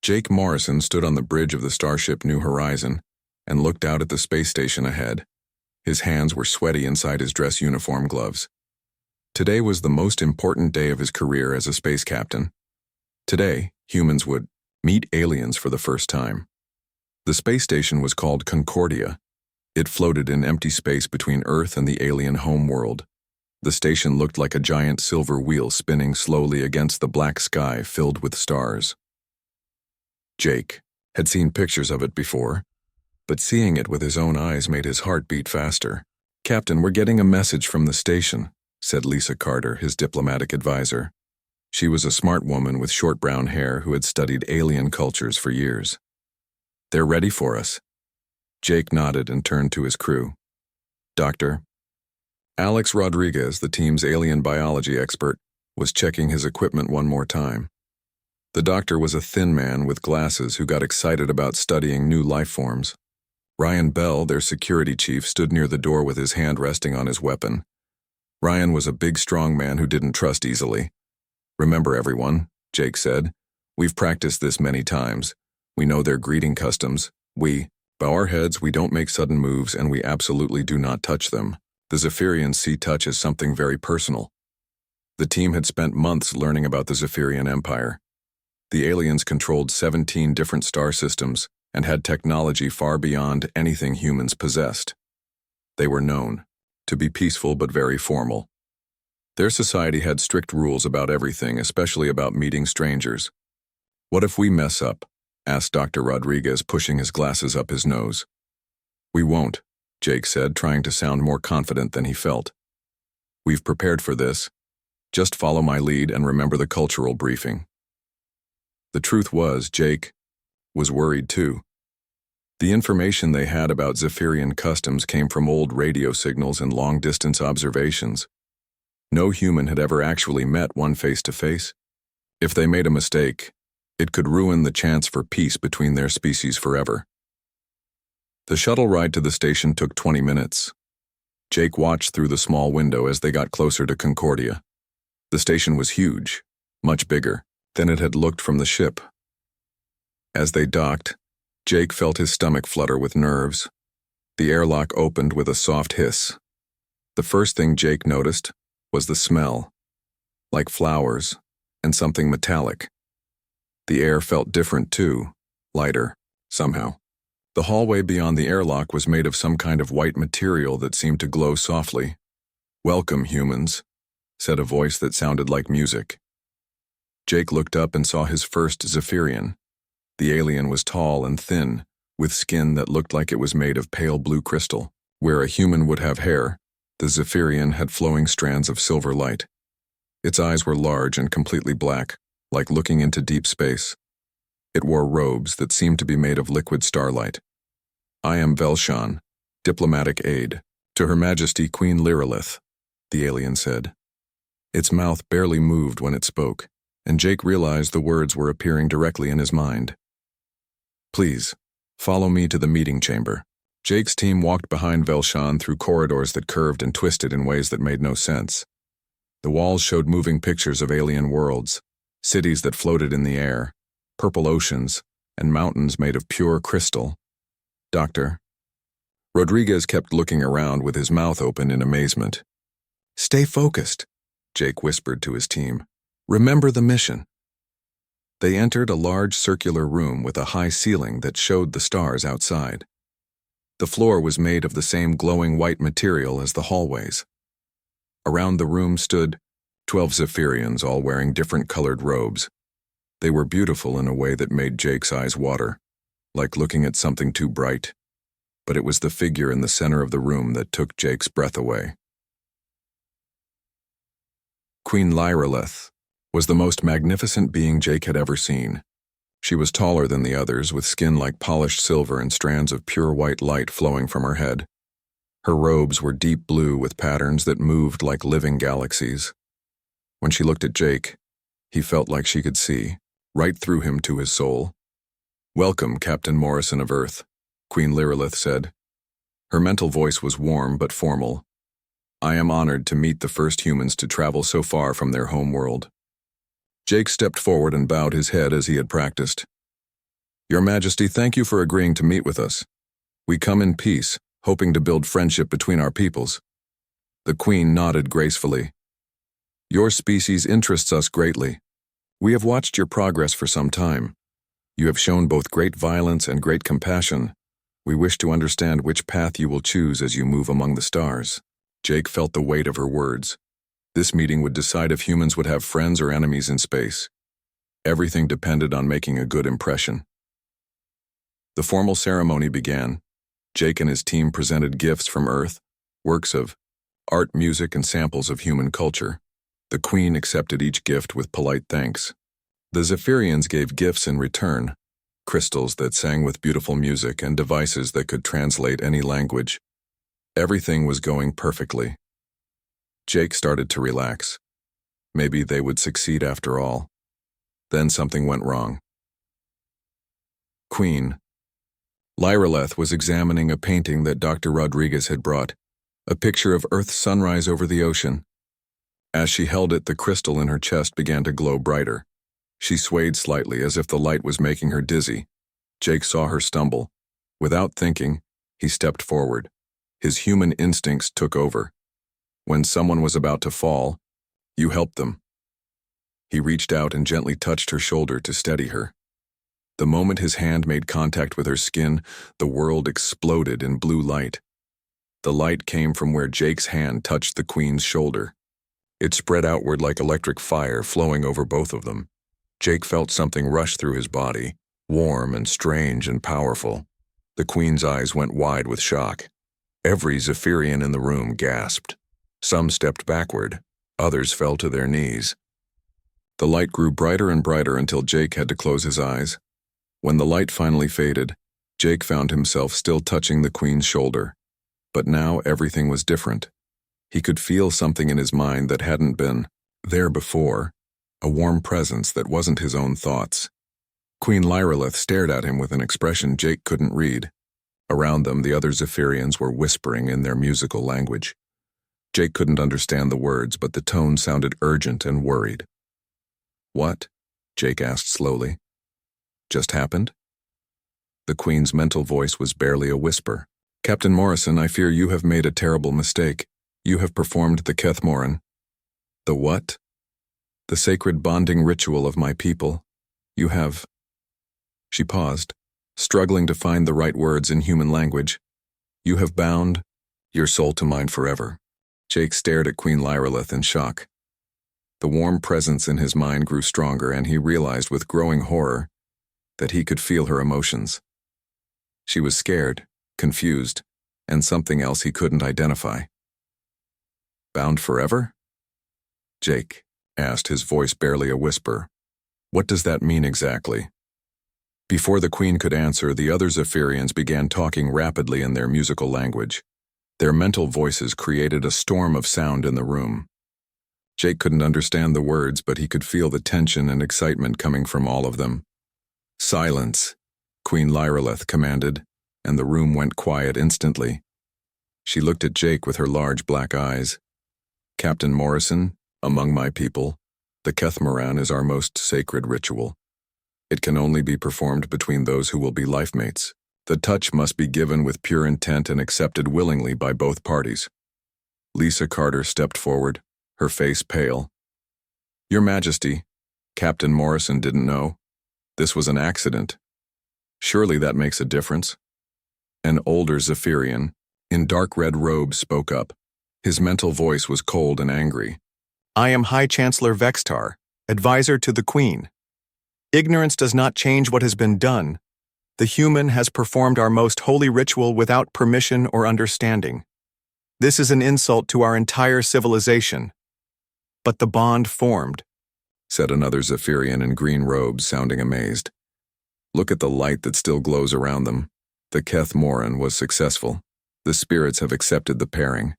Jake Morrison stood on the bridge of the starship New Horizon and looked out at the space station ahead. His hands were sweaty inside his dress uniform gloves. Today was the most important day of his career as a space captain. Today, humans would meet aliens for the first time. The space station was called Concordia. It floated in empty space between Earth and the alien home world. The station looked like a giant silver wheel spinning slowly against the black sky filled with stars. Jake had seen pictures of it before, but seeing it with his own eyes made his heart beat faster. "Captain, we're getting a message from the station," said Lisa Carter, his diplomatic advisor. She was a smart woman with short brown hair who had studied alien cultures for years. "They're ready for us." Jake nodded and turned to his crew. "Doctor." Alex Rodriguez, the team's alien biology expert, was checking his equipment one more time. The doctor was a thin man with glasses who got excited about studying new life forms. Ryan Bell, their security chief, stood near the door with his hand resting on his weapon. Ryan was a big, strong man who didn't trust easily. "Remember, everyone," Jake said. "We've practiced this many times. We know their greeting customs. We bow our heads, we don't make sudden moves, and we absolutely do not touch them. The Zephyrians see touch as something very personal." The team had spent months learning about the Zephyrian Empire. The aliens controlled 17 different star systems and had technology far beyond anything humans possessed. They were known to be peaceful but very formal. Their society had strict rules about everything, especially about meeting strangers. "What if we mess up?" asked Dr. Rodriguez, pushing his glasses up his nose. "We won't," Jake said, trying to sound more confident than he felt. "We've prepared for this. Just follow my lead and remember the cultural briefing." The truth was, Jake was worried too. The information they had about Zephyrian customs came from old radio signals and long-distance observations. No human had ever actually met one face-to-face. If they made a mistake, it could ruin the chance for peace between their species forever. The shuttle ride to the station took 20 minutes. Jake watched through the small window as they got closer to Concordia. The station was huge, much bigger than it had looked from the ship. As they docked, Jake felt his stomach flutter with nerves. The airlock opened with a soft hiss. The first thing Jake noticed was the smell, like flowers and something metallic. The air felt different too, lighter, somehow. The hallway beyond the airlock was made of some kind of white material that seemed to glow softly. "Welcome, humans," said a voice that sounded like music. Jake looked up and saw his first Zephyrian. The alien was tall and thin, with skin that looked like it was made of pale blue crystal. Where a human would have hair, the Zephyrian had flowing strands of silver light. Its eyes were large and completely black, like looking into deep space. It wore robes that seemed to be made of liquid starlight. "I am Velshan, diplomatic aide, to Her Majesty Queen Lyrillith," the alien said. Its mouth barely moved when it spoke, and Jake realized the words were appearing directly in his mind. "Please, follow me to the meeting chamber." Jake's team walked behind Velshan through corridors that curved and twisted in ways that made no sense. The walls showed moving pictures of alien worlds, cities that floated in the air, purple oceans, and mountains made of pure crystal. "Doctor." Rodriguez kept looking around with his mouth open in amazement. "Stay focused," Jake whispered to his team. "Remember the mission." They entered a large circular room with a high ceiling that showed the stars outside. The floor was made of the same glowing white material as the hallways. Around the room stood 12 Zephyrians, all wearing different colored robes. They were beautiful in a way that made Jake's eyes water, like looking at something too bright. But it was the figure in the center of the room that took Jake's breath away. Queen Lyrillith was the most magnificent being Jake had ever seen. She was taller than the others, with skin like polished silver and strands of pure white light flowing from her head. Her robes were deep blue with patterns that moved like living galaxies. When she looked at Jake, he felt like she could see, right through him to his soul. "Welcome, Captain Morrison of Earth," Queen Lyrillith said. Her mental voice was warm but formal. "I am honored to meet the first humans to travel so far from their home world." Jake stepped forward and bowed his head as he had practiced. Your Majesty, thank you for agreeing to meet with us. We come in peace, hoping to build friendship between our peoples. The Queen nodded gracefully. Your species interests us greatly. We have watched your progress for some time. You have shown both great violence and great compassion. We wish to understand which path you will choose as you move among the stars. Jake felt the weight of her words. This meeting would decide if humans would have friends or enemies in space. Everything depended on making a good impression. The formal ceremony began. Jake and his team presented gifts from Earth, works of art, music, and samples of human culture. The Queen accepted each gift with polite thanks. The Zephyrians gave gifts in return, crystals that sang with beautiful music and devices that could translate any language. Everything was going perfectly. Jake started to relax. Maybe they would succeed after all. Then something went wrong. Queen. Lyreleth was examining a painting that Dr. Rodriguez had brought, a picture of Earth's sunrise over the ocean. As she held it, the crystal in her chest began to glow brighter. She swayed slightly as if the light was making her dizzy. Jake saw her stumble. Without thinking, he stepped forward. His human instincts took over. When someone was about to fall, you helped them. He reached out and gently touched her shoulder to steady her. The moment his hand made contact with her skin, the world exploded in blue light. The light came from where Jake's hand touched the Queen's shoulder. It spread outward like electric fire, flowing over both of them. Jake felt something rush through his body, warm and strange and powerful. The Queen's eyes went wide with shock. Every Zephyrian in the room gasped. Some stepped backward, others fell to their knees. The light grew brighter and brighter until Jake had to close his eyes. When the light finally faded, Jake found himself still touching the Queen's shoulder. But now everything was different. He could feel something in his mind that hadn't been there before, a warm presence that wasn't his own thoughts. Queen Lyreleth stared at him with an expression Jake couldn't read. Around them, the other Zephyrians were whispering in their musical language. Jake couldn't understand the words, but the tone sounded urgent and worried. What? Jake asked slowly. Just happened? The Queen's mental voice was barely a whisper. Captain Morrison, I fear you have made a terrible mistake. You have performed the Kethmoran. The what? The sacred bonding ritual of my people. You have... She paused, struggling to find the right words in human language. You have bound your soul to mine forever. Jake stared at Queen Lyreleth in shock. The warm presence in his mind grew stronger, and he realized with growing horror that he could feel her emotions. She was scared, confused, and something else he couldn't identify. Bound forever? Jake asked, his voice barely a whisper. What does that mean exactly? Before the Queen could answer, the other Zephyrians began talking rapidly in their musical language. Their mental voices created a storm of sound in the room. Jake couldn't understand the words, but he could feel the tension and excitement coming from all of them. Silence, Queen Lyreleth commanded, and the room went quiet instantly. She looked at Jake with her large black eyes. Captain Morrison, among my people, the Kethmoran is our most sacred ritual. It can only be performed between those who will be lifemates. The touch must be given with pure intent and accepted willingly by both parties. Lisa Carter stepped forward, her face pale. Your Majesty, Captain Morrison didn't know. This was an accident. Surely that makes a difference. An older Zephyrian, in dark red robes, spoke up. His mental voice was cold and angry. I am High Chancellor Vextar, advisor to the Queen. Ignorance does not change what has been done. The human has performed our most holy ritual without permission or understanding. This is an insult to our entire civilization. But the bond formed, said another Zephyrian in green robes, sounding amazed. Look at the light that still glows around them. The Kethmoran was successful. The spirits have accepted the pairing.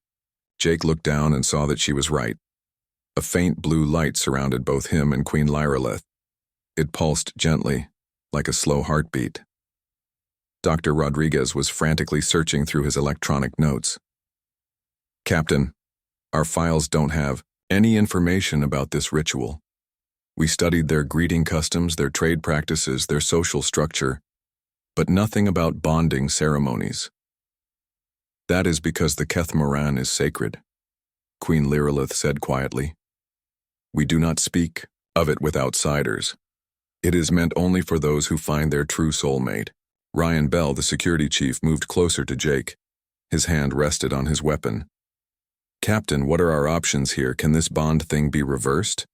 Jake looked down and saw that she was right. A faint blue light surrounded both him and Queen Lyreleth. It pulsed gently, like a slow heartbeat. Dr. Rodriguez was frantically searching through his electronic notes. Captain, our files don't have any information about this ritual. We studied their greeting customs, their trade practices, their social structure, but nothing about bonding ceremonies. That is because the Kethmoran is sacred, Queen Lyrillith said quietly. We do not speak of it with outsiders. It is meant only for those who find their true soulmate. Ryan Bell, the security chief, moved closer to Jake. His hand rested on his weapon. Captain, what are our options here? Can this bond thing be reversed?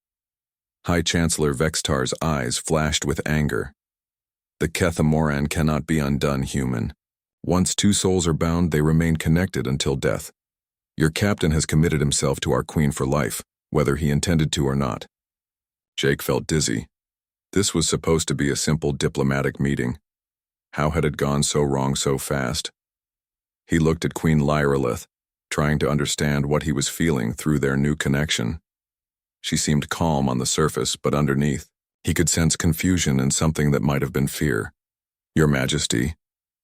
High Chancellor Vextar's eyes flashed with anger. The Kethamoran cannot be undone, human. Once two souls are bound, they remain connected until death. Your captain has committed himself to our queen for life, whether he intended to or not. Jake felt dizzy. This was supposed to be a simple diplomatic meeting. How had it gone so wrong so fast? He looked at Queen Lyrillith, trying to understand what he was feeling through their new connection. She seemed calm on the surface, but underneath, he could sense confusion and something that might have been fear. Your Majesty,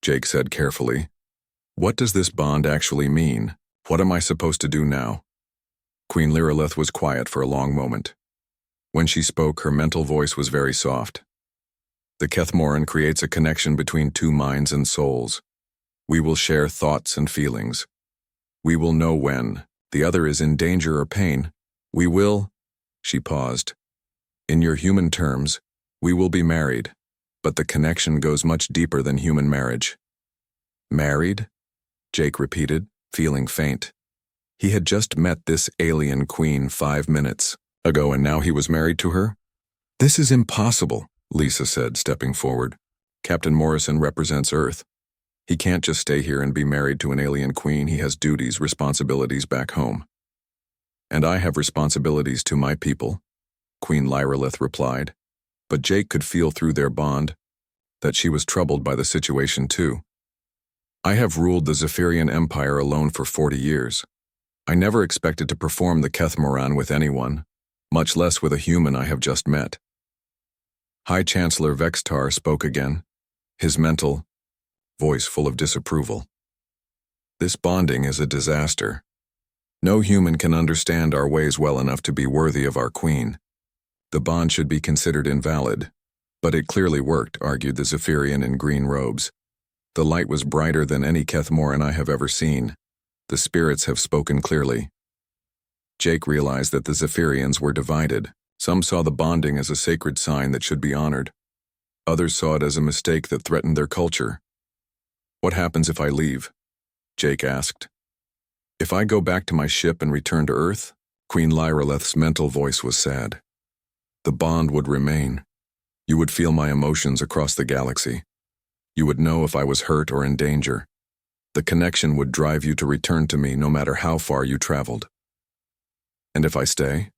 Jake said carefully, what does this bond actually mean? What am I supposed to do now? Queen Lyrillith was quiet for a long moment. When she spoke, her mental voice was very soft. The Kethmoran creates a connection between two minds and souls. We will share thoughts and feelings. We will know when the other is in danger or pain. We will, she paused. In your human terms, we will be married, but the connection goes much deeper than human marriage. Married? Jake repeated, feeling faint. He had just met this alien queen 5 minutes ago, and now he was married to her? This is impossible, Lisa said, stepping forward. Captain Morrison represents Earth. He can't just stay here and be married to an alien queen. He has duties, responsibilities back home. And I have responsibilities to my people, Queen Lyrillith replied. But Jake could feel through their bond that she was troubled by the situation too. I have ruled the Zephyrian Empire alone for 40 years. I never expected to perform the Kethmoran with anyone, much less with a human I have just met. High Chancellor Vextar spoke again, his mental voice full of disapproval. This bonding is a disaster. No human can understand our ways well enough to be worthy of our queen. The bond should be considered invalid, but it clearly worked, argued the Zephyrian in green robes. The light was brighter than any Kethmoran I have ever seen. The spirits have spoken clearly. Jake realized that the Zephyrians were divided. Some saw the bonding as a sacred sign that should be honored. Others saw it as a mistake that threatened their culture. What happens if I leave? Jake asked. If I go back to my ship and return to Earth? Queen Lyrillith's mental voice was sad. The bond would remain. You would feel my emotions across the galaxy. You would know if I was hurt or in danger. The connection would drive you to return to me no matter how far you traveled. And if I stay?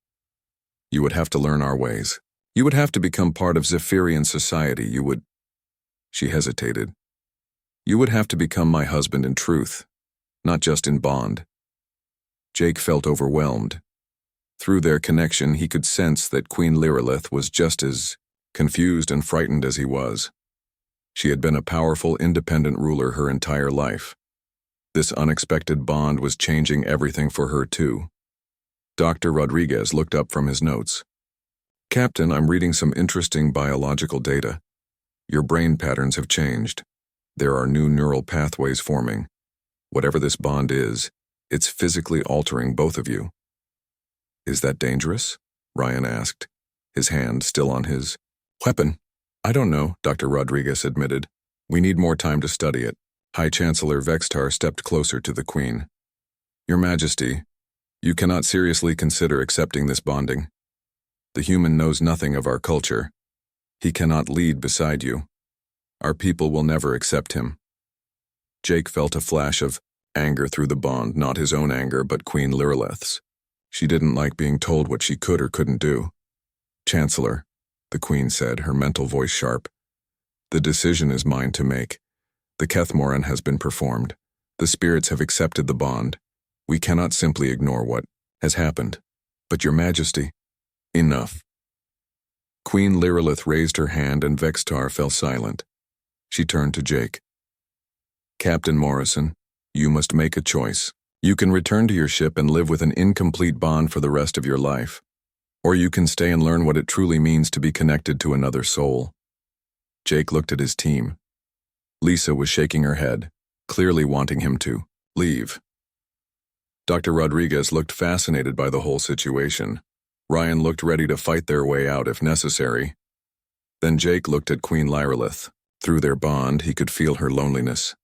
You would have to learn our ways. You would have to become part of Zephyrian society. You would... She hesitated. You would have to become my husband in truth, not just in bond. Jake felt overwhelmed. Through their connection, he could sense that Queen Lyrillith was just as confused and frightened as he was. She had been a powerful, independent ruler her entire life. This unexpected bond was changing everything for her too. Dr. Rodriguez looked up from his notes. Captain, I'm reading some interesting biological data. Your brain patterns have changed. There are new neural pathways forming. Whatever this bond is, it's physically altering both of you. Is that dangerous? Ryan asked, his hand still on his weapon. I don't know, Dr. Rodriguez admitted. We need more time to study it. High Chancellor Vextar stepped closer to the Queen. Your Majesty, you cannot seriously consider accepting this bonding. The human knows nothing of our culture. He cannot lead beside you. Our people will never accept him. Jake felt a flash of anger through the bond, not his own anger, but Queen Lyrillith's. She didn't like being told what she could or couldn't do. Chancellor, the Queen said, her mental voice sharp. The decision is mine to make. The Kethmoran has been performed. The spirits have accepted the bond. We cannot simply ignore what has happened. But Your Majesty, enough. Queen Lyrillith raised her hand and Vextar fell silent. She turned to Jake. Captain Morrison, you must make a choice. You can return to your ship and live with an incomplete bond for the rest of your life. Or you can stay and learn what it truly means to be connected to another soul. Jake looked at his team. Lisa was shaking her head, clearly wanting him to leave. Dr. Rodriguez looked fascinated by the whole situation. Ryan looked ready to fight their way out if necessary. Then Jake looked at Queen Lyrillith. Through their bond, he could feel her loneliness.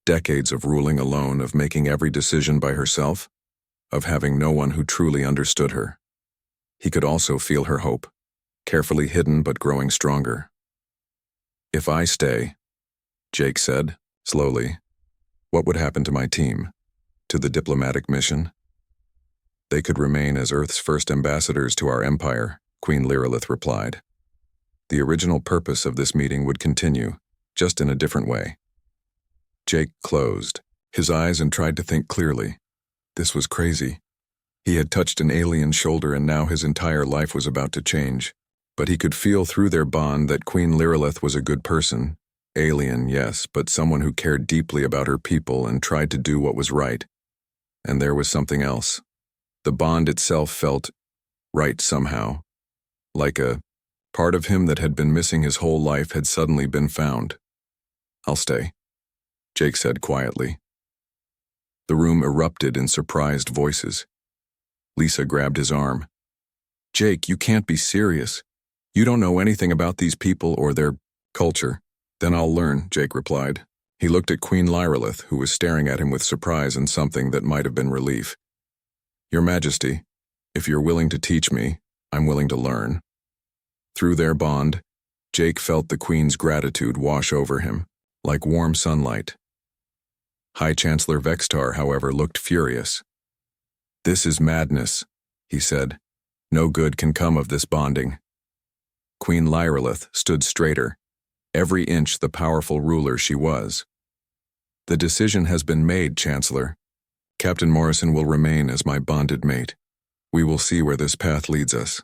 Decades of ruling alone, of making every decision by herself, of having no one who truly understood her. He could also feel her hope, carefully hidden but growing stronger. "If I stay," Jake said, slowly, "what would happen to my team? To the diplomatic mission?" "They could remain as Earth's first ambassadors to our empire," Queen Lyrillith replied. "The original purpose of this meeting would continue, just in a different way." Jake closed his eyes and tried to think clearly. This was crazy. He had touched an alien's shoulder and now his entire life was about to change. But he could feel through their bond that Queen Lyrillith was a good person. Alien, yes, but someone who cared deeply about her people and tried to do what was right. And there was something else. The bond itself felt right somehow. Like a part of him that had been missing his whole life had suddenly been found. "I'll stay," Jake said quietly. The room erupted in surprised voices. Lisa grabbed his arm. "Jake, you can't be serious. You don't know anything about these people or their culture." "Then I'll learn," Jake replied. He looked at Queen Lyrillith, who was staring at him with surprise and something that might have been relief. "Your Majesty, if you're willing to teach me, I'm willing to learn." Through their bond, Jake felt the Queen's gratitude wash over him, like warm sunlight. High Chancellor Vextar, however, looked furious. "This is madness," he said. "No good can come of this bonding." Queen Lyrillith stood straighter, every inch the powerful ruler she was. "The decision has been made, Chancellor. Captain Morrison will remain as my bonded mate. We will see where this path leads us."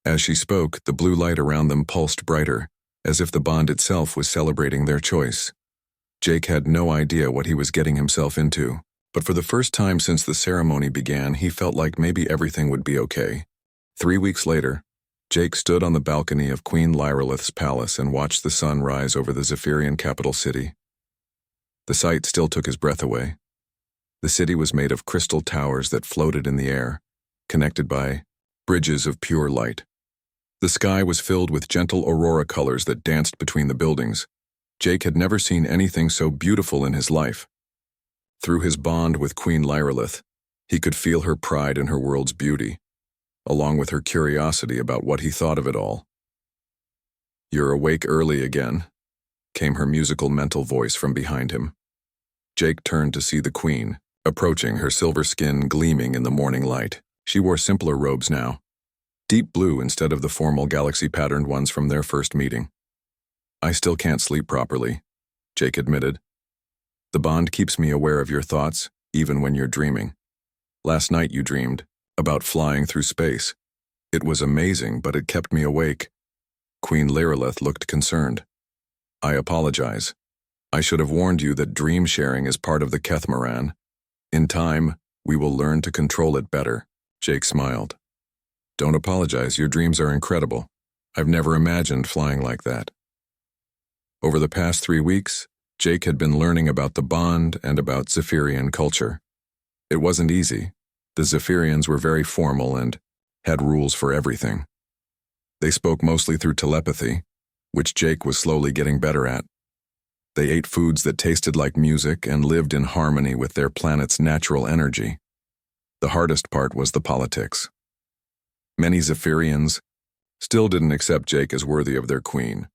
As she spoke, the blue light around them pulsed brighter, as if the bond itself was celebrating their choice. Jake had no idea what he was getting himself into, but for the first time since the ceremony began, he felt like maybe everything would be okay. 3 weeks later, Jake stood on the balcony of Queen Lyrillith's palace and watched the sun rise over the Zephyrian capital city. The sight still took his breath away. The city was made of crystal towers that floated in the air, connected by bridges of pure light. The sky was filled with gentle aurora colors that danced between the buildings. Jake had never seen anything so beautiful in his life. Through his bond with Queen Lyrillith, he could feel her pride in her world's beauty, along with her curiosity about what he thought of it all. "You're awake early again," came her musical mental voice from behind him. Jake turned to see the Queen, approaching, her silver skin gleaming in the morning light. She wore simpler robes now, deep blue instead of the formal galaxy-patterned ones from their first meeting. "I still can't sleep properly," Jake admitted. "The bond keeps me aware of your thoughts, even when you're dreaming. Last night you dreamed about flying through space. It was amazing, but it kept me awake." Queen Lyrillith looked concerned. "I apologize. I should have warned you that dream sharing is part of the Kethmaran. In time, we will learn to control it better." Jake smiled. "Don't apologize, your dreams are incredible. I've never imagined flying like that." Over the past 3 weeks, Jake had been learning about the bond and about Zephyrian culture. It wasn't easy. The Zephyrians were very formal and had rules for everything. They spoke mostly through telepathy, which Jake was slowly getting better at. They ate foods that tasted like music and lived in harmony with their planet's natural energy. The hardest part was the politics. Many Zephyrians still didn't accept Jake as worthy of their queen.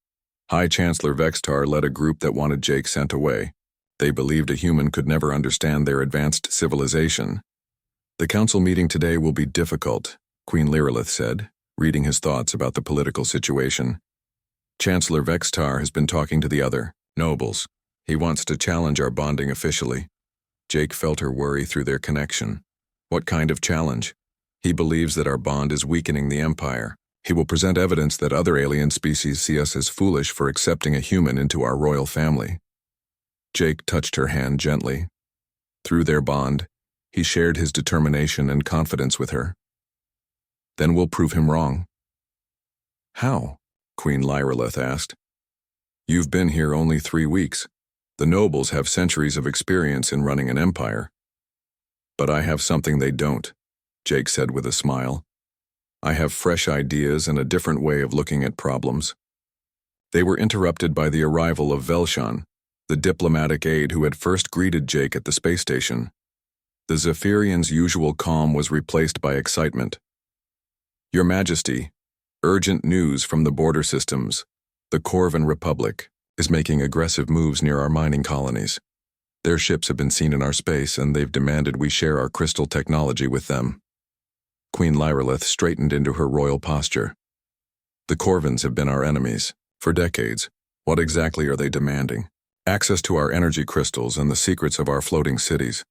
High Chancellor Vextar led a group that wanted Jake sent away. They believed a human could never understand their advanced civilization. "The council meeting today will be difficult," Queen Lyrillith said, reading his thoughts about the political situation. "Chancellor Vextar has been talking to the other nobles. He wants to challenge our bonding officially." Jake felt her worry through their connection. "What kind of challenge?" "He believes that our bond is weakening the Empire. He will present evidence that other alien species see us as foolish for accepting a human into our royal family." Jake touched her hand gently. Through their bond, he shared his determination and confidence with her. "Then we'll prove him wrong." "How?" Queen Lyrillith asked. "You've been here only 3 weeks. The nobles have centuries of experience in running an empire. But I have something they don't, Jake said with a smile. I have fresh ideas and a different way of looking at problems. They were interrupted by the arrival of Velshan, the diplomatic aide who had first greeted Jake at the space station. The Zephyrian's usual calm was replaced by excitement. Your Majesty, urgent news from the border systems. The Corvan Republic is making aggressive moves near our mining colonies. Their ships have been seen in our space, and they've demanded we share our crystal technology with them. Queen Lyrillith straightened into her royal posture. The Corvans have been our enemies for decades. What exactly are they demanding? Access to our energy crystals and the secrets of our floating cities.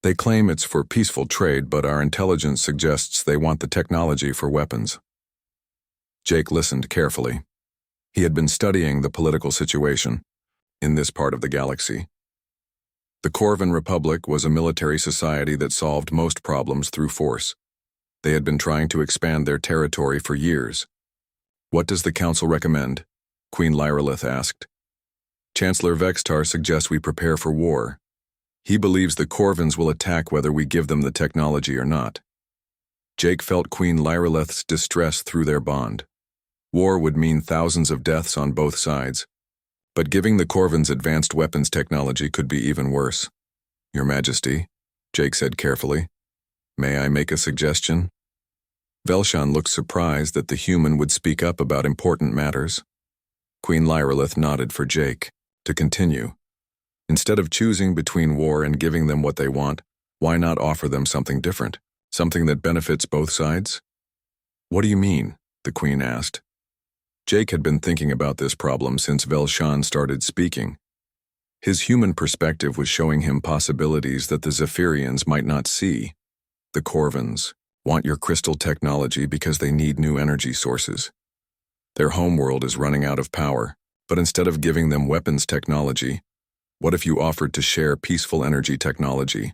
They claim it's for peaceful trade, but our intelligence suggests they want the technology for weapons. Jake listened carefully. He had been studying the political situation in this part of the galaxy. The Corvan Republic was a military society that solved most problems through force. They had been trying to expand their territory for years. What does the Council recommend? Queen Lyrillith asked. Chancellor Vextar suggests we prepare for war. He believes the Corvans will attack whether we give them the technology or not. Jake felt Queen Lyrillith's distress through their bond. War would mean thousands of deaths on both sides, but giving the Corvans advanced weapons technology could be even worse. Your Majesty, Jake said carefully, may I make a suggestion? Velshan looked surprised that the human would speak up about important matters. Queen Lyrillith nodded for Jake to continue. Instead of choosing between war and giving them what they want, why not offer them something different, something that benefits both sides? What do you mean? The Queen asked. Jake had been thinking about this problem since Velshan started speaking. His human perspective was showing him possibilities that the Zephyrians might not see. The Corvans want your crystal technology because they need new energy sources. Their homeworld is running out of power, but instead of giving them weapons technology, what if you offered to share peaceful energy technology?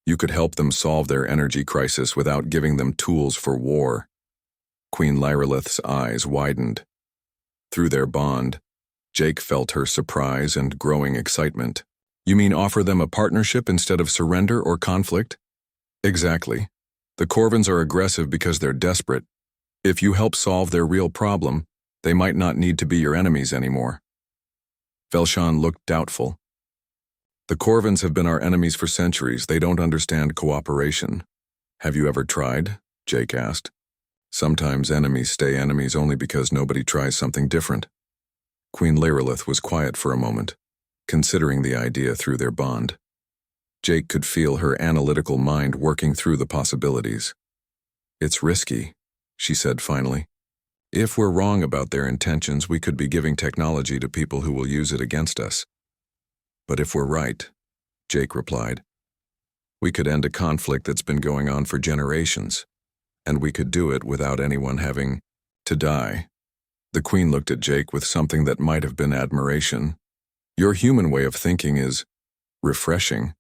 You could help them solve their energy crisis without giving them tools for war. Queen Lyrillith's eyes widened. Through their bond, Jake felt her surprise and growing excitement. You mean offer them a partnership instead of surrender or conflict? Exactly. The Corvans are aggressive because they're desperate. If you help solve their real problem, they might not need to be your enemies anymore. Velshan looked doubtful. The Corvans have been our enemies for centuries. They don't understand cooperation. Have you ever tried? Jake asked. Sometimes enemies stay enemies only because nobody tries something different. Queen Lyrillith was quiet for a moment, considering the idea through their bond. Jake could feel her analytical mind working through the possibilities. It's risky, she said finally. If we're wrong about their intentions, we could be giving technology to people who will use it against us. But if we're right, Jake replied, we could end a conflict that's been going on for generations. And we could do it without anyone having to die. The Queen looked at Jake with something that might have been admiration. Your human way of thinking is refreshing.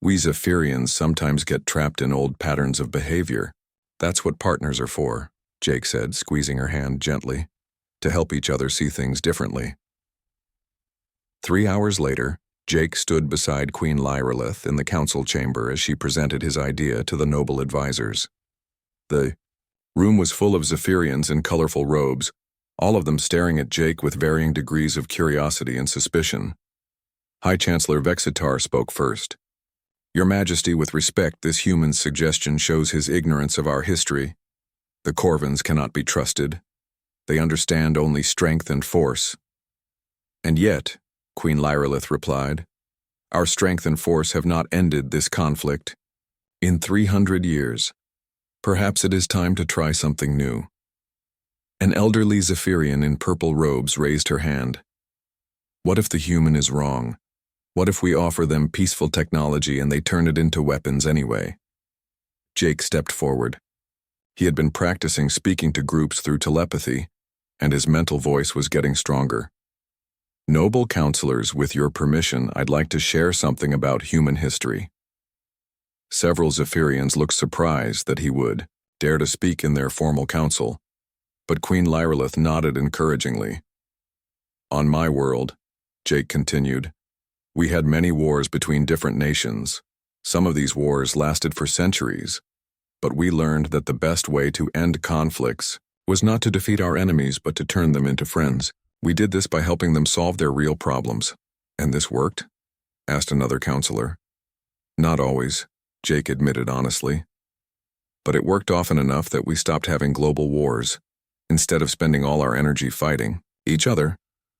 We Zephyrians sometimes get trapped in old patterns of behavior. That's what partners are for, Jake said, squeezing her hand gently, to help each other see things differently. 3 hours later, Jake stood beside Queen Lyrillith in the council chamber as she presented his idea to the noble advisors. The room was full of Zephyrians in colorful robes, all of them staring at Jake with varying degrees of curiosity and suspicion. High Chancellor Vexitar spoke first. Your Majesty, with respect, this human's suggestion shows his ignorance of our history. The Corvans cannot be trusted. They understand only strength and force. And yet, Queen Lyrillith replied, our strength and force have not ended this conflict. In 300 years, perhaps it is time to try something new. An elderly Zephyrian in purple robes raised her hand. What if the human is wrong? What if we offer them peaceful technology and they turn it into weapons anyway? Jake stepped forward. He had been practicing speaking to groups through telepathy, and his mental voice was getting stronger. Noble counselors, with your permission, I'd like to share something about human history. Several Zephyrians looked surprised that he would dare to speak in their formal council, but Queen Lyrillith nodded encouragingly. On my world, Jake continued, We had many wars between different nations. Some of these wars lasted for centuries, but we learned that the best way to end conflicts was not to defeat our enemies but to turn them into friends. We did this by helping them solve their real problems. And this worked? Asked another counselor. Not always, Jake admitted honestly. But it worked often enough that we stopped having global wars. Instead of spending all our energy fighting each other,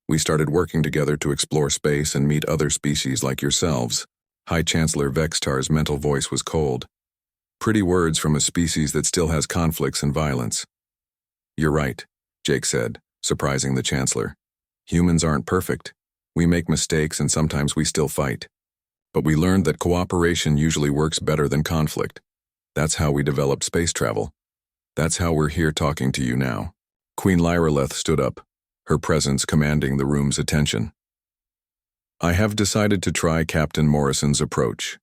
we started working together to explore space and meet other species like yourselves. High Chancellor Vextar's mental voice was cold. Pretty words from a species that still has conflicts and violence. You're right, Jake said, surprising the Chancellor. Humans aren't perfect. We make mistakes and sometimes we still fight. But we learned that cooperation usually works better than conflict. That's how we developed space travel. That's how we're here talking to you now. Queen Lyraleth stood up, her presence commanding the room's attention. I have decided to try Captain Morrison's approach.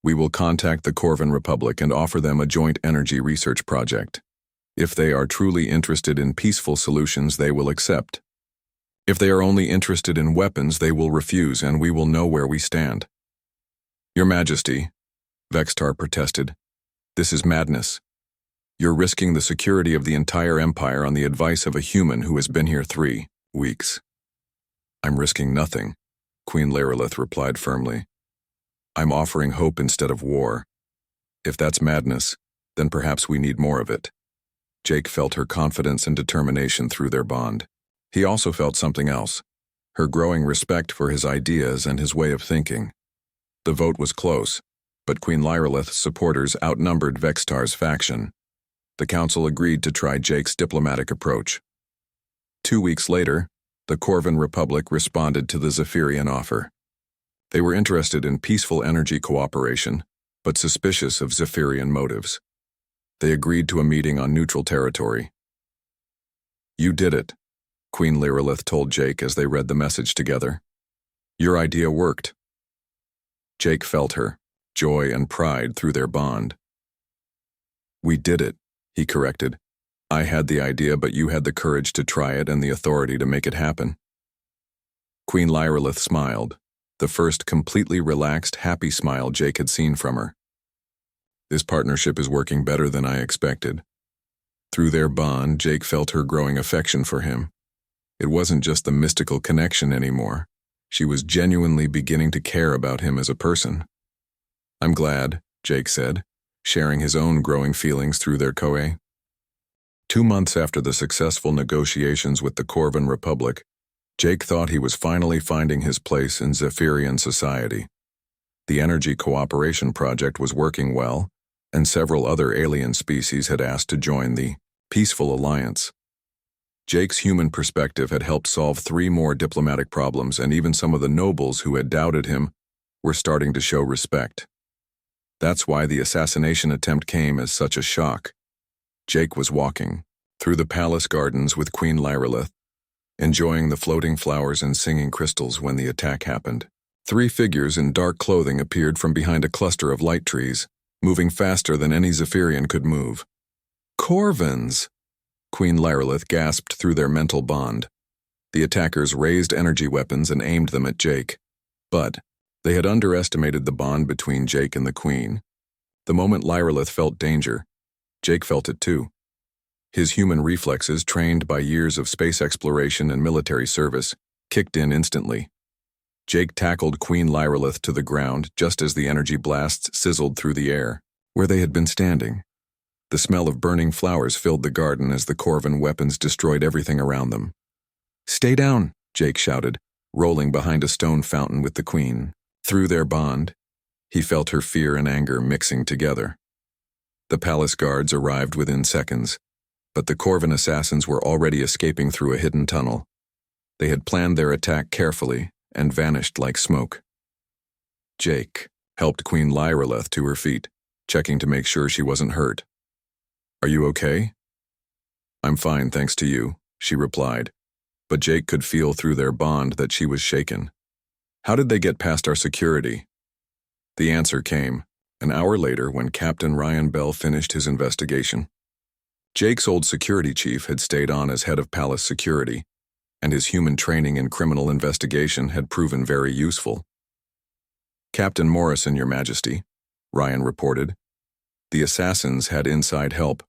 We will contact the Corvan Republic and offer them a joint energy research project. If they are truly interested in peaceful solutions, they will accept. If they are only interested in weapons, they will refuse, and we will know where we stand. Your Majesty, Vextar protested, this is madness. You're risking the security of the entire empire on the advice of a human who has been here 3 weeks. I'm risking nothing, Queen Lyralith replied firmly. I'm offering hope instead of war. If that's madness, then perhaps we need more of it. Jake felt her confidence and determination through their bond. He also felt something else, her growing respect for his ideas and his way of thinking. The vote was close, but Queen Lyralith's supporters outnumbered Vextar's faction. The council agreed to try Jake's diplomatic approach. 2 weeks later, the Corvan Republic responded to the Zephyrian offer. They were interested in peaceful energy cooperation, but suspicious of Zephyrian motives. They agreed to a meeting on neutral territory. You did it, Queen Lyralith told Jake as they read the message together. Your idea worked. Jake felt her, joy and pride through their bond. We did it, he corrected. I had the idea, but you had the courage to try it and the authority to make it happen. Queen Lyralith smiled, the first completely relaxed, happy smile Jake had seen from her. This partnership is working better than I expected. Through their bond, Jake felt her growing affection for him. It wasn't just the mystical connection anymore. She was genuinely beginning to care about him as a person. I'm glad, Jake said, sharing his own growing feelings through their coe. 2 months after the successful negotiations with the Corvan Republic, Jake thought he was finally finding his place in Zephyrian society. The energy cooperation project was working well, and several other alien species had asked to join the Peaceful Alliance. Jake's human perspective had helped solve 3 more diplomatic problems, and even some of the nobles who had doubted him were starting to show respect. That's why the assassination attempt came as such a shock. Jake was walking through the palace gardens with Queen Lyralith, enjoying the floating flowers and singing crystals when the attack happened. 3 figures in dark clothing appeared from behind a cluster of light trees, moving faster than any Zephyrian could move. Corvans! Queen Lyralith gasped through their mental bond. The attackers raised energy weapons and aimed them at Jake. But they had underestimated the bond between Jake and the Queen. The moment Lyralith felt danger, Jake felt it too. His human reflexes, trained by years of space exploration and military service, kicked in instantly. Jake tackled Queen Lyralith to the ground just as the energy blasts sizzled through the air, where they had been standing. The smell of burning flowers filled the garden as the Corvan weapons destroyed everything around them. Stay down, Jake shouted, rolling behind a stone fountain with the Queen. Through their bond, he felt her fear and anger mixing together. The palace guards arrived within seconds, but the Corvan assassins were already escaping through a hidden tunnel. They had planned their attack carefully and vanished like smoke. Jake helped Queen Lyralith to her feet, checking to make sure she wasn't hurt. Are you okay? I'm fine, thanks to you, she replied, but Jake could feel through their bond that she was shaken. How did they get past our security? The answer came an hour later when Captain Ryan Bell finished his investigation. Jake's old security chief had stayed on as head of palace security, and his human training in criminal investigation had proven very useful. Captain Morrison, Your Majesty, Ryan reported. The assassins had inside help.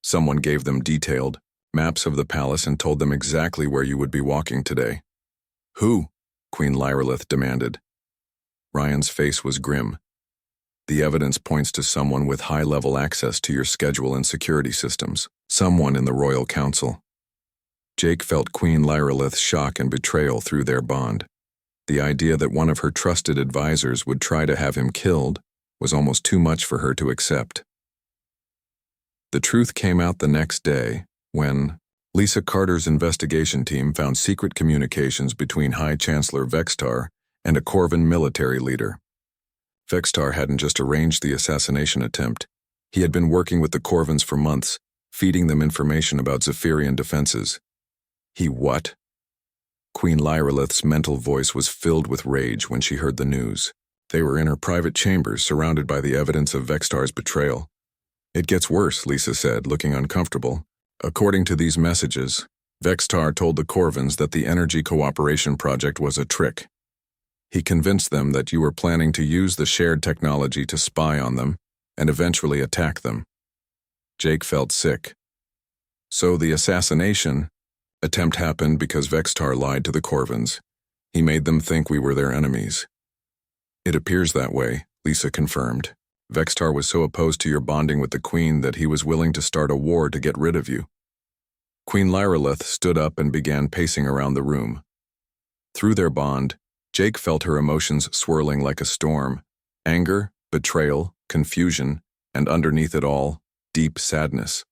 Someone gave them detailed maps of the palace and told them exactly where you would be walking today. Who? Queen Lyrelith demanded. Ryan's face was grim. The evidence points to someone with high-level access to your schedule and security systems. Someone in the Royal Council. Jake felt Queen Lyrelith's shock and betrayal through their bond. The idea that one of her trusted advisors would try to have him killed was almost too much for her to accept. The truth came out the next day when Lisa Carter's investigation team found secret communications between High Chancellor Vextar and a Corvan military leader. Vextar hadn't just arranged the assassination attempt. He had been working with the Corvans for months, feeding them information about Zephyrian defenses. He what? Queen Lyrelith's mental voice was filled with rage when she heard the news. They were in her private chambers, surrounded by the evidence of Vextar's betrayal. It gets worse, Lisa said, looking uncomfortable. According to these messages, Vextar told the Corvans that the Energy Cooperation Project was a trick. He convinced them that you were planning to use the shared technology to spy on them and eventually attack them. Jake felt sick. So the assassination attempt happened because Vextar lied to the Corvans. He made them think we were their enemies. It appears that way, Lisa confirmed. Vextar was so opposed to your bonding with the Queen that he was willing to start a war to get rid of you. Queen Lyrelith stood up and began pacing around the room. Through their bond, Jake felt her emotions swirling like a storm. Anger, betrayal, confusion, and underneath it all, deep sadness.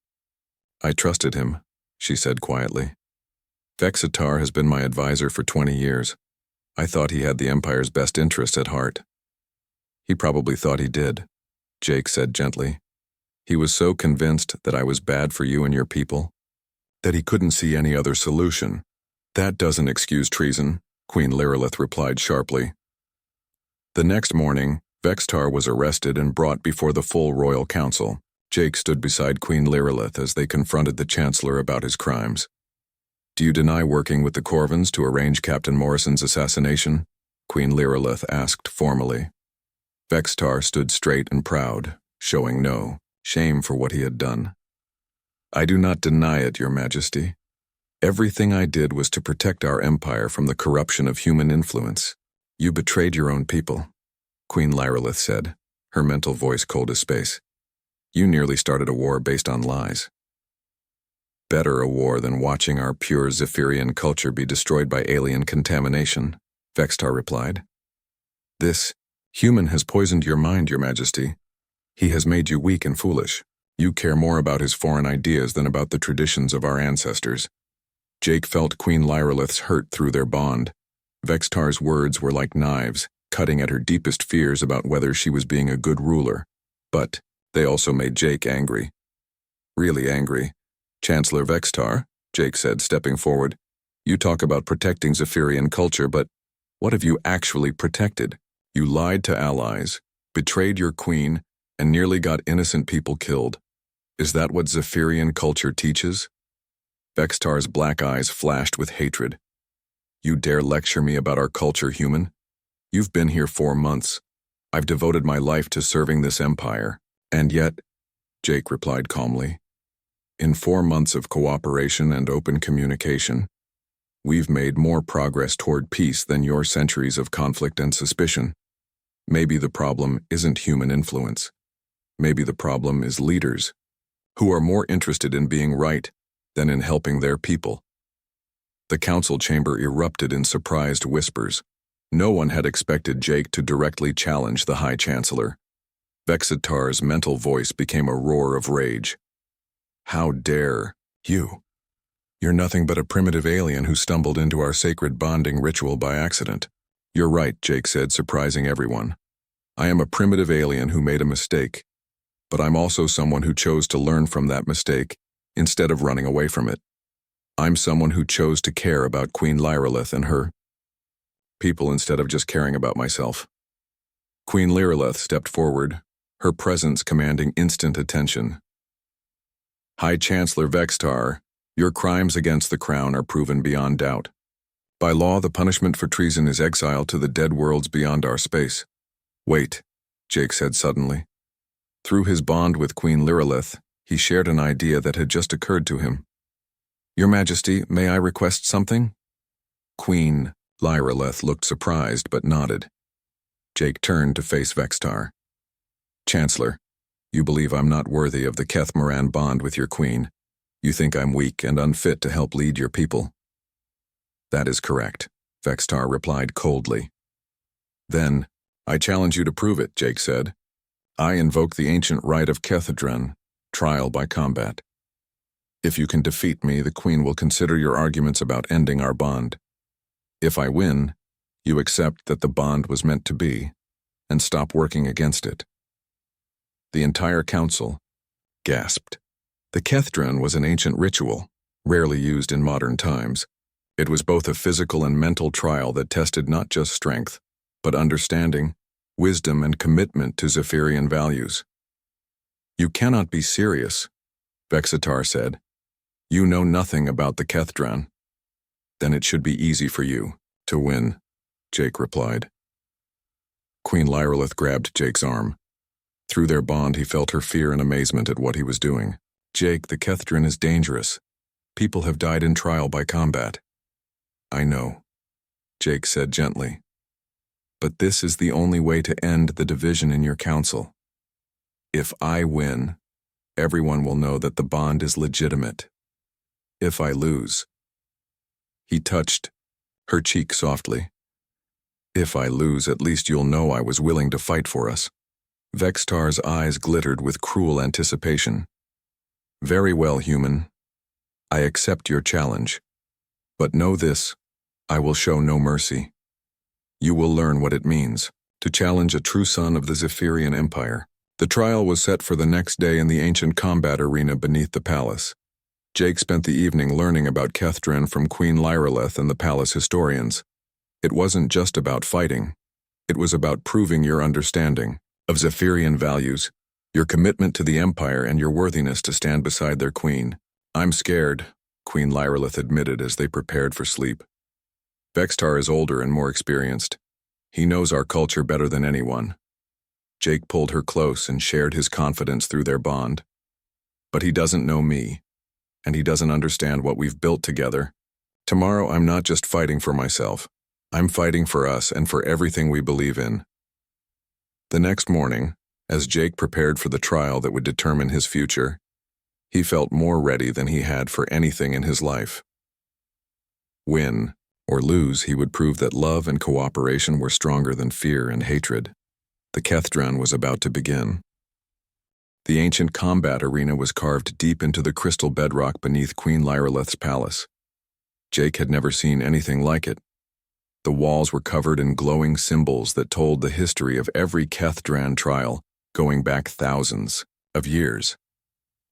I trusted him, she said quietly. Vexatar has been my advisor for 20 years. I thought he had the Empire's best interest at heart. He probably thought he did, Jake said gently. He was so convinced that I was bad for you and your people, that he couldn't see any other solution. That doesn't excuse treason, Queen Lyrelith replied sharply. The next morning, Vextar was arrested and brought before the full Royal Council. Jake stood beside Queen Lyrelith as they confronted the Chancellor about his crimes. Do you deny working with the Corvans to arrange Captain Morrison's assassination? Queen Lyrelith asked formally. Vextar stood straight and proud, showing no shame for what he had done. I do not deny it, Your Majesty. Everything I did was to protect our empire from the corruption of human influence. You betrayed your own people, Queen Lyrelith said, her mental voice cold as space. You nearly started a war based on lies. Better a war than watching our pure Zephyrian culture be destroyed by alien contamination, Vextar replied. This human has poisoned your mind, Your Majesty. He has made you weak and foolish. You care more about his foreign ideas than about the traditions of our ancestors. Jake felt Queen Lyrelith's hurt through their bond. Vextar's words were like knives, cutting at her deepest fears about whether she was being a good ruler. But they also made Jake angry. Really angry. Chancellor Vextar, Jake said, stepping forward. You talk about protecting Zephyrian culture, but what have you actually protected? You lied to allies, betrayed your queen, and nearly got innocent people killed. Is that what Zephyrian culture teaches? Vextar's black eyes flashed with hatred. You dare lecture me about our culture, human? You've been here 4 months. I've devoted my life to serving this empire. And yet, Jake replied calmly, in 4 months of cooperation and open communication, we've made more progress toward peace than your centuries of conflict and suspicion. Maybe the problem isn't human influence. Maybe the problem is leaders, who are more interested in being right than in helping their people. The council chamber erupted in surprised whispers. No one had expected Jake to directly challenge the High Chancellor. Vexatar's mental voice became a roar of rage. How dare you? You're nothing but a primitive alien who stumbled into our sacred bonding ritual by accident. You're right, Jake said, surprising everyone. I am a primitive alien who made a mistake, but I'm also someone who chose to learn from that mistake instead of running away from it. I'm someone who chose to care about Queen Lyrelith and her people instead of just caring about myself. Queen Lyrelith stepped forward, her presence commanding instant attention. High Chancellor Vextar, your crimes against the crown are proven beyond doubt. By law, the punishment for treason is exile to the dead worlds beyond our space. Wait, Jake said suddenly. Through his bond with Queen Lyrillith, he shared an idea that had just occurred to him. Your Majesty, may I request something? Queen Lyrillith looked surprised but nodded. Jake turned to face Vextar. Chancellor, you believe I'm not worthy of the Keth Moran bond with your queen. You think I'm weak and unfit to help lead your people. That is correct, Vextar replied coldly. Then, I challenge you to prove it, Jake said. I invoke the ancient right of Kethedron, trial by combat. If you can defeat me, the Queen will consider your arguments about ending our bond. If I win, you accept that the bond was meant to be, and stop working against it. The entire council gasped. The Kethedron was an ancient ritual, rarely used in modern times. It was both a physical and mental trial that tested not just strength, but understanding, wisdom, and commitment to Zephyrian values. You cannot be serious, Vexitar said. You know nothing about the Kethedron. Then it should be easy for you to win, Jake replied. Queen Lyrillith grabbed Jake's arm. Through their bond, he felt her fear and amazement at what he was doing. Jake, the Kethedron is dangerous. People have died in trial by combat. I know, Jake said gently. But this is the only way to end the division in your council. If I win, everyone will know that the bond is legitimate. If I lose, he touched her cheek softly. If I lose, at least you'll know I was willing to fight for us. Vextar's eyes glittered with cruel anticipation. Very well, human. I accept your challenge. But know this, I will show no mercy. You will learn what it means to challenge a true son of the Zephyrian Empire. The trial was set for the next day in the ancient combat arena beneath the palace. Jake spent the evening learning about Kethedron from Queen Lyrillith and the palace historians. It wasn't just about fighting. It was about proving your understanding of Zephyrian values, your commitment to the Empire, and your worthiness to stand beside their queen. I'm scared, Queen Lyrillith admitted as they prepared for sleep. Vextar is older and more experienced. He knows our culture better than anyone. Jake pulled her close and shared his confidence through their bond. But he doesn't know me, and he doesn't understand what we've built together. Tomorrow I'm not just fighting for myself. I'm fighting for us and for everything we believe in. The next morning, as Jake prepared for the trial that would determine his future, he felt more ready than he had for anything in his life. Win or lose, he would prove that love and cooperation were stronger than fear and hatred. The Kethedron was about to begin. The ancient combat arena was carved deep into the crystal bedrock beneath Queen Lyrillith's palace. Jake had never seen anything like it. The walls were covered in glowing symbols that told the history of every Kethedron trial, going back thousands of years.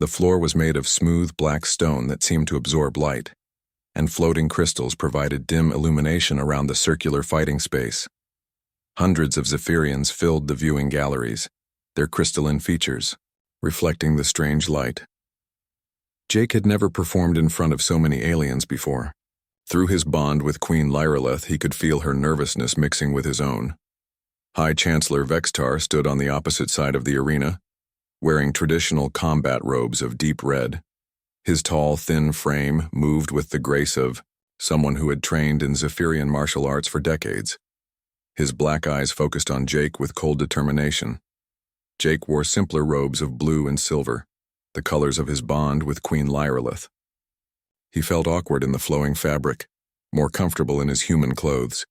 The floor was made of smooth black stone that seemed to absorb light, and floating crystals provided dim illumination around the circular fighting space. Hundreds of Zephyrians filled the viewing galleries, their crystalline features reflecting the strange light. Jake had never performed in front of so many aliens before. Through his bond with Queen Lyrillith, he could feel her nervousness mixing with his own. High Chancellor Vextar stood on the opposite side of the arena, wearing traditional combat robes of deep red. His tall, thin frame moved with the grace of someone who had trained in Zephyrian martial arts for decades. His black eyes focused on Jake with cold determination. Jake wore simpler robes of blue and silver, the colors of his bond with Queen Lyrillith. He felt awkward in the flowing fabric, more comfortable in his human clothes,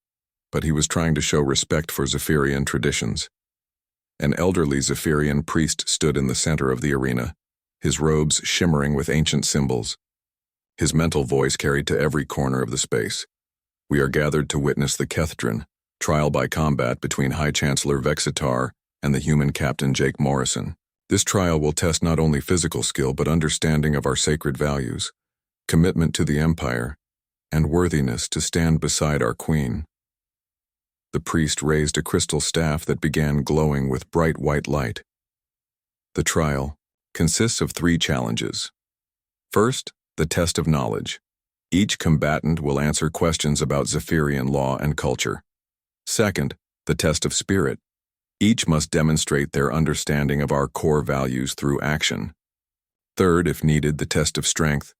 but he was trying to show respect for Zephyrian traditions. An elderly Zephyrian priest stood in the center of the arena, his robes shimmering with ancient symbols. His mental voice carried to every corner of the space. We are gathered to witness the Kethedron, trial by combat between High Chancellor Vexitar and the human captain Jake Morrison. This trial will test not only physical skill but understanding of our sacred values, commitment to the Empire, and worthiness to stand beside our queen. The priest raised a crystal staff that began glowing with bright white light. The trial consists of 3 challenges. First, the test of knowledge. Each combatant will answer questions about Zephyrian law and culture. Second, the test of spirit. Each must demonstrate their understanding of our core values through action. Third, if needed, the test of strength,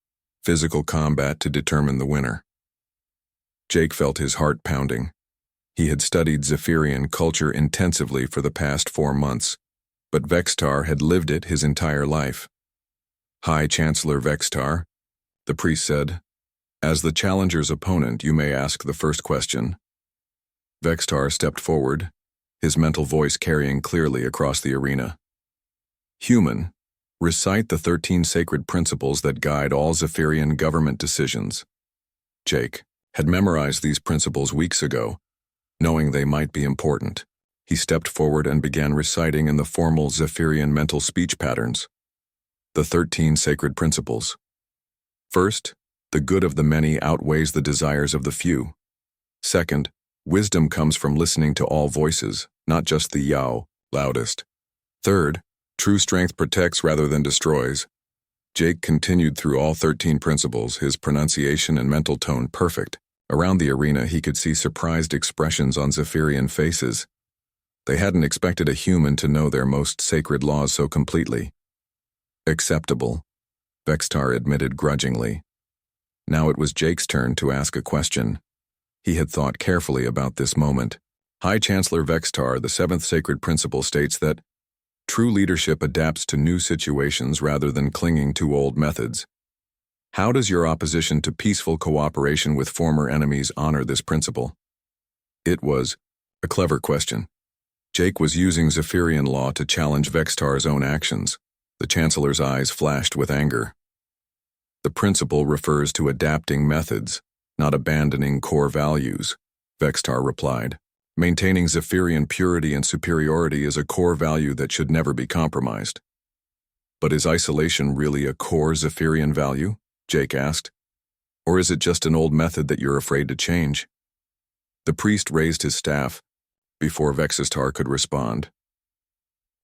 physical combat to determine the winner. Jake felt his heart pounding. He had studied Zephyrian culture intensively for the past 4 months, but Vextar had lived it his entire life. "High Chancellor Vextar," the priest said, "as the challenger's opponent, you may ask the first question." Vextar stepped forward, his mental voice carrying clearly across the arena. "Human, recite the 13 sacred principles that guide all Zephyrian government decisions." Jake had memorized these principles weeks ago, knowing they might be important. He stepped forward and began reciting in the formal Zephyrian mental speech patterns. The 13 sacred principles. First, the good of the many outweighs the desires of the few. Second, wisdom comes from listening to all voices, not just the yao, loudest. Third, true strength protects rather than destroys. Jake continued through all 13 principles, his pronunciation and mental tone perfect. Around the arena, he could see surprised expressions on Zephyrian faces. They hadn't expected a human to know their most sacred laws so completely. "Acceptable," Vextar admitted grudgingly. Now it was Jake's turn to ask a question. He had thought carefully about this moment. High Chancellor Vextar, the 7th sacred principle states that true leadership adapts to new situations rather than clinging to old methods. How does your opposition to peaceful cooperation with former enemies honor this principle? It was a clever question. Jake was using Zephyrian law to challenge Vextar's own actions. The Chancellor's eyes flashed with anger. "The principle refers to adapting methods, not abandoning core values," Vextar replied. "Maintaining Zephyrian purity and superiority is a core value that should never be compromised." "But is isolation really a core Zephyrian value?" Jake asked. "Or is it just an old method that you're afraid to change?" The priest raised his staff before Vexistar could respond.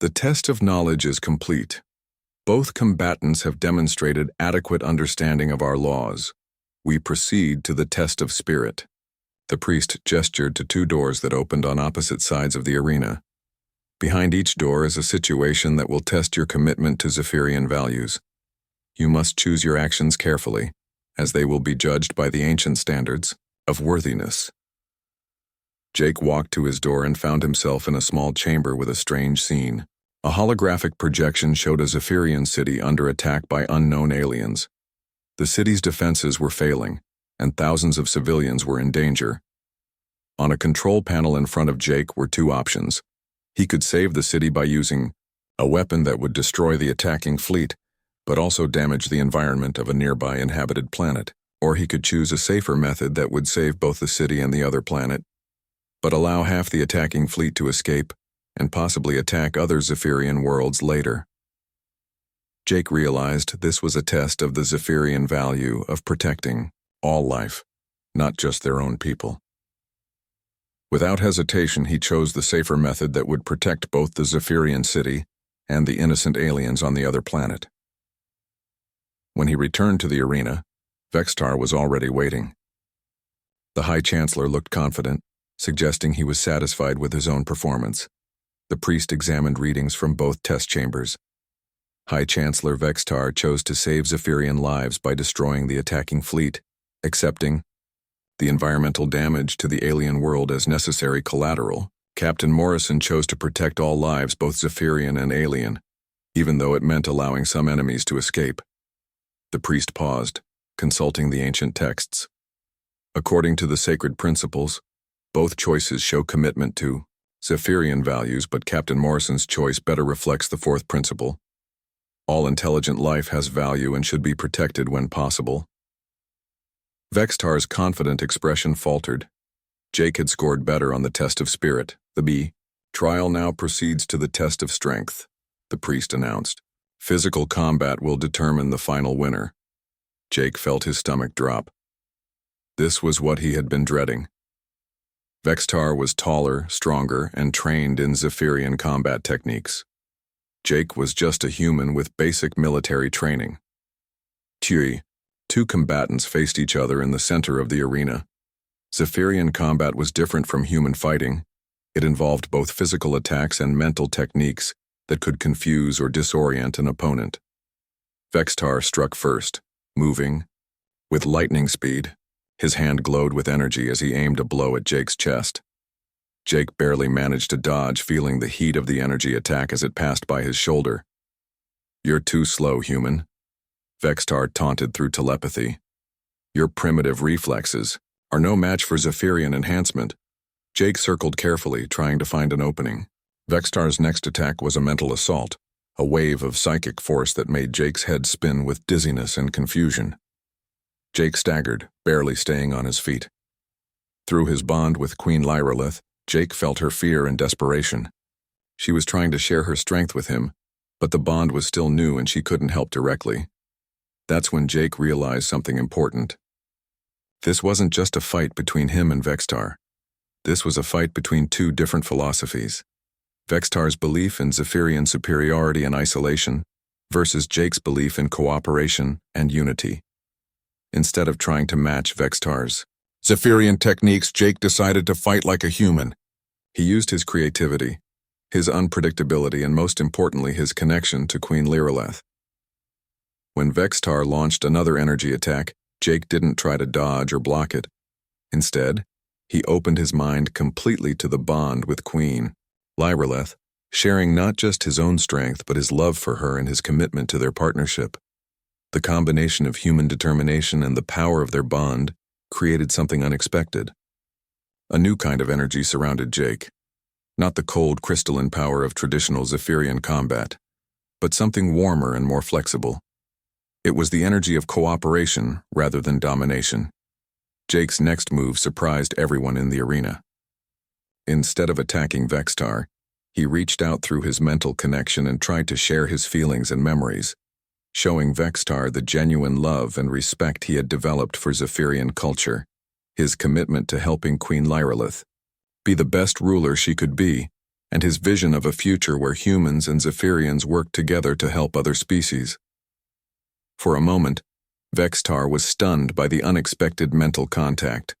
"The test of knowledge is complete. Both combatants have demonstrated adequate understanding of our laws. We proceed to the test of spirit." The priest gestured to 2 doors that opened on opposite sides of the arena. "Behind each door is a situation that will test your commitment to Zephyrian values. You must choose your actions carefully, as they will be judged by the ancient standards of worthiness." Jake walked to his door and found himself in a small chamber with a strange scene. A holographic projection showed a Zephyrian city under attack by unknown aliens. The city's defenses were failing, and thousands of civilians were in danger. On a control panel in front of Jake were 2 options. He could save the city by using a weapon that would destroy the attacking fleet, but also damage the environment of a nearby inhabited planet. Or he could choose a safer method that would save both the city and the other planet, but allow half the attacking fleet to escape and possibly attack other Zephyrian worlds later. Jake realized this was a test of the Zephyrian value of protecting all life, not just their own people. Without hesitation, he chose the safer method that would protect both the Zephyrian city and the innocent aliens on the other planet. When he returned to the arena, Vextar was already waiting. The High Chancellor looked confident, suggesting he was satisfied with his own performance. The priest examined readings from both test chambers. High Chancellor Vextar chose to save Zephyrian lives by destroying the attacking fleet, accepting the environmental damage to the alien world as necessary collateral. Captain Morrison chose to protect all lives, both Zephyrian and alien, even though it meant allowing some enemies to escape. The priest paused, consulting the ancient texts. According to the sacred principles, both choices show commitment to Zephyrian values, but Captain Morrison's choice better reflects the 4th principle. All intelligent life has value and should be protected when possible. Vextar's confident expression faltered. Jake had scored better on the test of spirit. The B trial now proceeds to the test of strength, the priest announced. Physical combat will determine the final winner. Jake felt his stomach drop. This was what he had been dreading. Vextar was taller, stronger, and trained in Zephyrian combat techniques. Jake was just a human with basic military training. 2 combatants faced each other in the center of the arena. Zephyrian combat was different from human fighting. It involved both physical attacks and mental techniques that could confuse or disorient an opponent. Vextar struck first, moving. With lightning speed, his hand glowed with energy as he aimed a blow at Jake's chest. Jake barely managed to dodge, feeling the heat of the energy attack as it passed by his shoulder. "You're too slow, human," Vextar taunted through telepathy. "Your primitive reflexes are no match for Zephyrian enhancement." Jake circled carefully, trying to find an opening. Vextar's next attack was a mental assault, a wave of psychic force that made Jake's head spin with dizziness and confusion. Jake staggered, barely staying on his feet. Through his bond with Queen Lyrolith, Jake felt her fear and desperation. She was trying to share her strength with him, but the bond was still new and she couldn't help directly. That's when Jake realized something important. This wasn't just a fight between him and Vextar. This was a fight between two different philosophies. Vextar's belief in Zephyrian superiority and isolation versus Jake's belief in cooperation and unity. Instead of trying to match Vextar's Zephyrian techniques, Jake decided to fight like a human. He used his creativity, his unpredictability, and most importantly, his connection to Queen Lyrolith. When Vextar launched another energy attack, Jake didn't try to dodge or block it. Instead, he opened his mind completely to the bond with Queen Lyrolith, sharing not just his own strength but his love for her and his commitment to their partnership. The combination of human determination and the power of their bond created something unexpected. A new kind of energy surrounded Jake. Not the cold, crystalline power of traditional Zephyrian combat, but something warmer and more flexible. It was the energy of cooperation rather than domination. Jake's next move surprised everyone in the arena. Instead of attacking Vextar, he reached out through his mental connection and tried to share his feelings and memories, showing Vextar the genuine love and respect he had developed for Zephyrian culture, his commitment to helping Queen Lyrolith be the best ruler she could be, and his vision of a future where humans and Zephyrians worked together to help other species. For a moment, Vextar was stunned by the unexpected mental contact.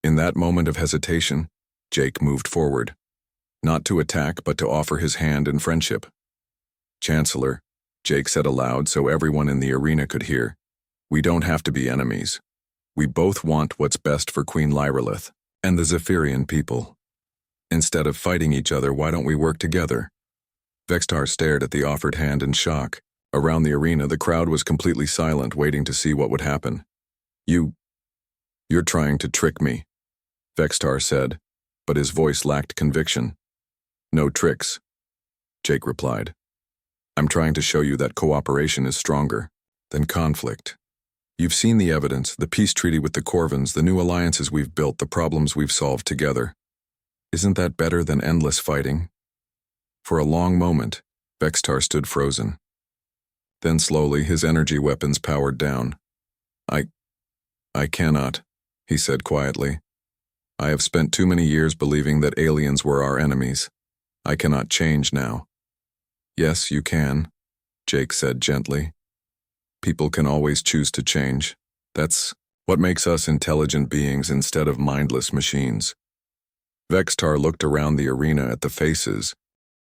In that moment of hesitation, Jake moved forward, not to attack but to offer his hand in friendship. "Chancellor," Jake said aloud so everyone in the arena could hear, "we don't have to be enemies. We both want what's best for Queen Lyrolith and the Zephyrian people. Instead of fighting each other, why don't we work together?" Vextar stared at the offered hand in shock. Around the arena, the crowd was completely silent, waiting to see what would happen. You're trying to trick me," Vextar said, but his voice lacked conviction. "No tricks," Jake replied. "I'm trying to show you that cooperation is stronger than conflict. You've seen the evidence, the peace treaty with the Corvins, the new alliances we've built, the problems we've solved together. Isn't that better than endless fighting?" For a long moment, Vextar stood frozen. Then slowly, his energy weapons powered down. I cannot," he said quietly. "I have spent too many years believing that aliens were our enemies. I cannot change now." "Yes, you can," Jake said gently. "People can always choose to change. That's what makes us intelligent beings instead of mindless machines." Vextar looked around the arena at the faces,